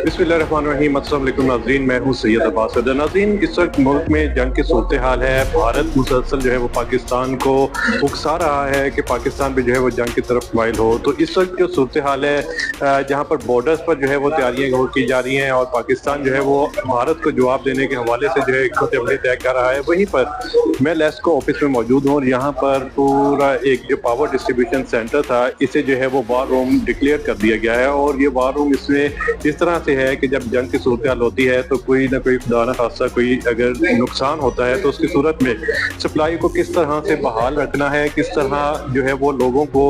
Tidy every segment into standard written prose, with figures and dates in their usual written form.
बिस्मिल्लाहिर्रहमानिर्रहीम। अस्सलाम वालेकुम नाज़रीन, मैं हूँ सैयद अब्बास सदर। नाज़रीन, इस वक्त मुल्क में जंग की सूरत हाल है। भारत मुसलसल जो है वो पाकिस्तान को उकसा रहा है कि पाकिस्तान भी जो है वो जंग की तरफ माइल हो। तो इस वक्त जो सूरत हाल है, जहाँ पर बॉर्डर्स पर जो है वो तैयारियाँ की जा रही हैं और पाकिस्तान जो है वो भारत को जवाब देने के हवाले से जो है एक अमली तय कर रहा है। वहीं पर मैं लेस्को ऑफिस में मौजूद हूँ और यहाँ पर पूरा एक जो पावर डिस्ट्रीब्यूशन सेंटर था, इसे जो है वो वार रूम डिक्लेयर कर दिया गया है। और ये वार रूम इसमें इस तरह से है कि जब जंग की सूरत हाल होती है तो कोई ना कोई खुदा न खास्ता कोई अगर नुकसान होता है तो उसकी सूरत में सप्लाई को किस तरह से बहाल रखना है, किस तरह जो है वो लोगों को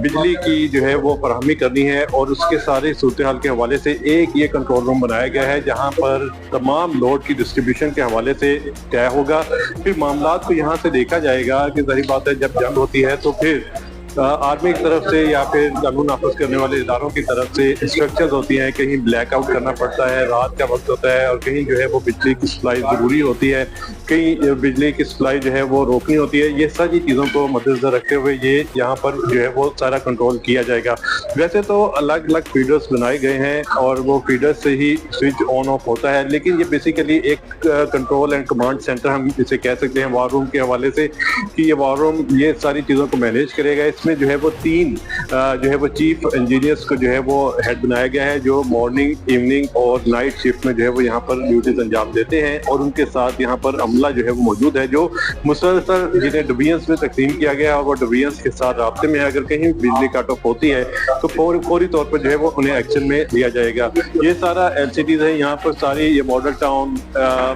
बिजली की जो है वो फराहमी करनी है, और उसके सारे सूरत हाल के हवाले से एक ये कंट्रोल रूम बनाया गया है जहाँ पर तमाम लोड की डिस्ट्रीब्यूशन के हवाले से तय होगा। फिर मामला को यहाँ से देखा जाएगा कि जाहिर बात है जब जंग होती है तो फिर आर्मी की तरफ से या फिर कानून नाफिज करने वाले इदारों की तरफ से इंस्ट्रक्शंस होती हैं। कहीं ब्लैकआउट करना पड़ता है, रात का वक्त होता है, और कहीं जो है वो बिजली की सप्लाई ज़रूरी होती है, कहीं बिजली की सप्लाई जो है वो रोकनी होती है। ये सारी चीज़ों को मद्देनजर रखते हुए ये यहाँ पर जो है वो सारा कंट्रोल किया जाएगा। वैसे तो अलग अलग फीडर्स बनाए गए हैं और वो फीडर्स से ही स्विच ऑन ऑफ होता है, लेकिन ये बेसिकली एक कंट्रोल एंड कमांड सेंटर हम इसे कह सकते हैं वार रूम के हवाले से, कि ये वार रूम ये सारी चीज़ों को मैनेज करेगा। इसमें जो है वो तीन जो है वो चीफ इंजीनियर्स को जो है वो हेड बनाया गया है, जो मॉर्निंग, इवनिंग और नाइट शिफ्ट में जो है वो यहाँ पर ड्यूटीज अंजाम देते हैं। और उनके साथ यहाँ पर अमला जो है वो मौजूद है, जो मुसलसल जिन्हें डिवीजन्स में तकसीम किया गया और वो डिवीजन्स के साथ राब्ते में अगर कहीं बिजली कट ऑफ होती है तो फौरी तौर पर जो है वो उन्हें एक्शन में लिया जाएगा। ये सारा LCDs है यहाँ पर, सारी ये मॉडल टाउन,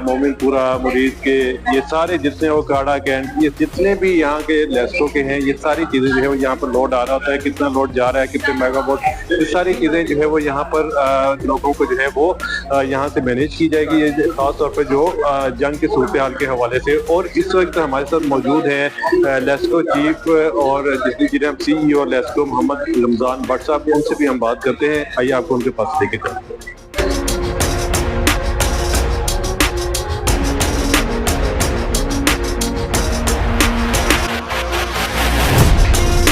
मोमिनपुरा, मुरीद के, ये सारे जितने वो काड़ा कैंट, ये जितने भी यहाँ के लेस्को के हैं, ये सारी चीजें जो है वो यहाँ पर लोड आ रहा होता है, कितना लोड जा रहा है, कितने मेगावाट, ये सारी चीजें जो है वो यहाँ पर लोगों को जो है वो यहाँ से मैनेज की जाएगी। ये खास तौर पर जो जंग की सूरत हाल के हवाले से। और इस वक्त हमारे साथ मौजूद है लेस्को चीफ और जिन्हें हम CEO लेस्को मोहम्मद रमजान भट्ट साहब, उनसे भी हम बात करते हैं। आइए आपको उनके पास लेके चलते हैं।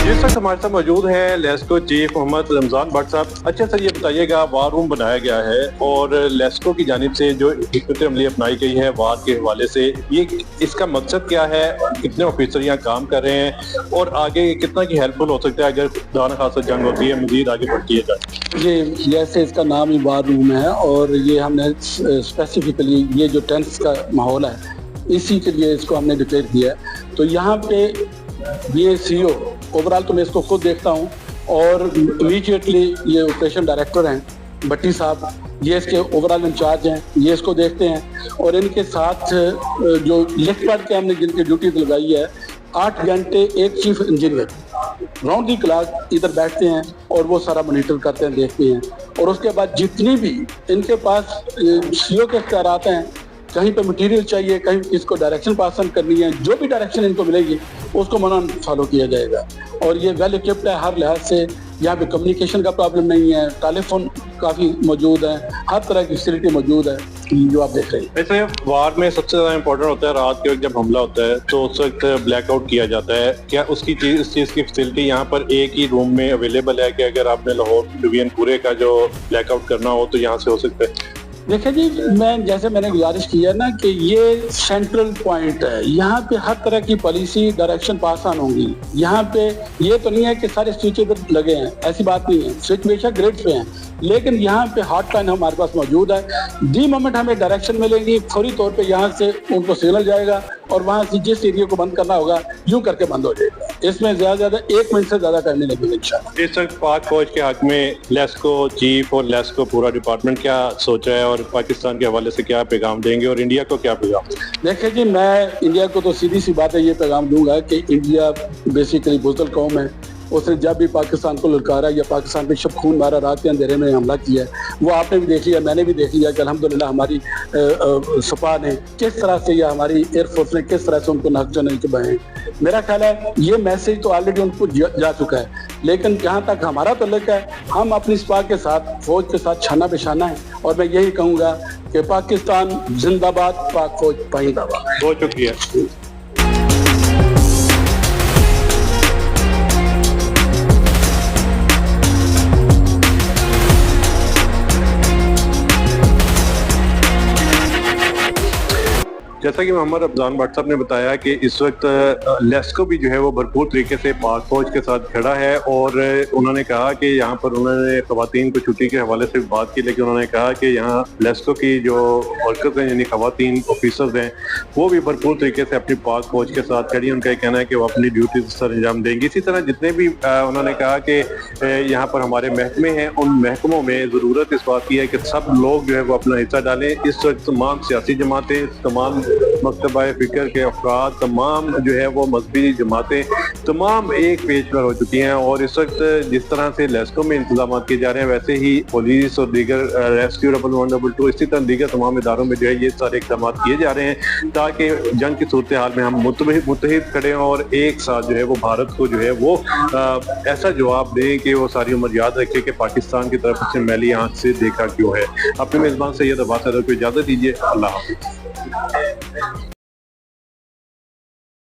इस वक्त हमारे साथ मौजूद है लेस्को चीफ मोहम्मद रमजान भट्ट साहब। अच्छा सर, ये बताइएगा, वार रूम बनाया गया है और लेस्को की जानिब से जो हिकमत अमली अपनाई गई है वार के हवाले से, ये इसका मकसद क्या है, कितने ऑफिसर यहाँ काम कर रहे हैं और आगे कितना की हेल्पफुल हो सकता है अगर खुदा न खासा जंग होती है, मजीद आगे बढ़ती है जाए? ये जैसे इसका नाम ही वार रूम है और ये हमने स्पेसिफिकली ये जो टेंस का माहौल है इसी के लिए इसको हमने डिक्लेयर किया है। तो यहाँ पे ये CEO ओवरऑल तो मैं इसको खुद देखता हूँ और इमीडिएटली ये ऑपरेशन डायरेक्टर हैं भट्टी साहब, ये इसके ओवरऑल इंचार्ज हैं, ये इसको देखते हैं। और इनके साथ जो लिफ्ट पढ़ के हमने जिनकी ड्यूटी लगाई है, 8 घंटे एक चीफ इंजीनियर राउंड दी क्लॉक इधर बैठते हैं और वो सारा मॉनिटर करते हैं, देखते हैं। और उसके बाद जितनी भी इनके पास CO के इख्तियारात हैं, कहीं पे मटेरियल चाहिए, कहीं इसको डायरेक्शन पास ऑन करनी है, जो भी डायरेक्शन इनको मिलेगी उसको मनान फॉलो किया जाएगा। और ये वेल इक्विप्ड है हर लिहाज से, यहाँ पे कम्युनिकेशन का प्रॉब्लम नहीं है, टेलीफोन काफ़ी मौजूद है, हर तरह की फैसिलिटी मौजूद है जो आप देख रहे हैं। वैसे वार में सबसे ज़्यादा इंपॉर्टेंट होता है रात के वक्त जब हमला होता है तो उस वक्त ब्लैकआउट किया जाता है। क्या उसकी इस चीज़ की फैसिलिटी यहाँ पर एक ही रूम में अवेलेबल है कि अगर आपने लाहौर डिवीजन पूरे का जो ब्लैकआउट करना हो तो यहाँ से हो सकता है? देखिए जी, मैंने गुजारिश की है ना कि ये सेंट्रल पॉइंट है, यहाँ पे हर तरह की पॉलिसी डायरेक्शन पास ऑन होंगी। यहाँ पे ये तो नहीं है कि सारे स्विच इधर लगे हैं, ऐसी बात नहीं है, स्विच बेशक ग्रिड पे हैं, लेकिन यहाँ पे हॉटलाइन हमारे पास मौजूद है। दी मोमेंट हमें डायरेक्शन मिलेगी फौरी तौर पे यहाँ से उनको सिग्नल जाएगा और वहाँ से जिस एरिया को बंद करना होगा यूं करके बंद हो जाएगा। इसमें ज्यादा 1 मिनट से ज्यादा करने लगेगा इंशाल्लाह। इस वक्त पाक फौज के हक में लेस्को चीफ और लेस्को पूरा डिपार्टमेंट क्या सोच रहा है और पाकिस्तान के हवाले से क्या पैगाम देंगे और इंडिया को क्या पैगाम? देखिए जी, मैं इंडिया को तो सीधी सी बात है ये पैगाम दूंगा कि इंडिया बेसिकली बुज़दिल कौम है। उसने जब भी पाकिस्तान को ललकारा या पाकिस्तान पे शब खून मारा, रात के अंधेरे में हमला किया, वो आपने भी देख लिया, मैंने भी देख लिया कि अल्हम्दुलिल्लाह हमारी सपा ने किस तरह से या हमारी एयरफोर्स ने किस तरह से उनको नाक चने के बहे। मेरा ख्याल है ये मैसेज तो ऑलरेडी उनको जा चुका है, लेकिन जहाँ तक हमारा तल्लुक है, हम अपनी सपा के साथ, फौज के साथ छाना बिछाना है। और मैं यही कहूँगा कि पाकिस्तान जिंदाबाद, पाक फौज पाइंदाबाद। हो चुकी है। जैसा कि मोहम्मद अफजान भट्ट साहब ने बताया कि इस वक्त लेस्को भी जो है वो भरपूर तरीके से पाक फौज के साथ खड़ा है और उन्होंने कहा कि यहाँ पर उन्होंने खवातीन को छुट्टी के हवाले से बात की, लेकिन उन्होंने कहा कि यहाँ लेस्को की जो वर्कर्स हैं यानी खवातीन ऑफिसर्स हैं वो भी भरपूर तरीके से अपनी पाक फौज के साथ खड़ी। उनका कहना है कि वो अपनी ड्यूटी सर अंजाम देंगे। इसी तरह जितने भी उन्होंने कहा कि यहाँ पर हमारे महकमे हैं, उन महकमों में ज़रूरत इस बात की है कि सब लोग जो है वो अपना हिस्सा डालें। इस वक्त तमाम सियासी जमातें, तमाम मकतबा फ़िक्र के अफराद, तमाम जो है वो मजहबी जमातें तमाम एक पेज पर हो चुकी हैं और इस वक्त जिस तरह से लेस्को में इंतजाम किए जा रहे हैं वैसे ही पुलिस और दीगर रेस्क्यू 112 इसी तरह दीगर तमाम इदारों में जो है ये सारे इक़दाम किए जा रहे हैं ताकि जंग की सूरत हाल में हम मुत्तहिद खड़े हों और एक साथ जो है वो भारत को जो है वो ऐसा जवाब दें कि वो सारी उम्र याद रखे कि पाकिस्तान की तरफ से मैली आंख से देखा क्यों है। अपने मेज़बान सैयद अब्बास को इजाज़त दीजिए। अल्लाह हाफ़िज़।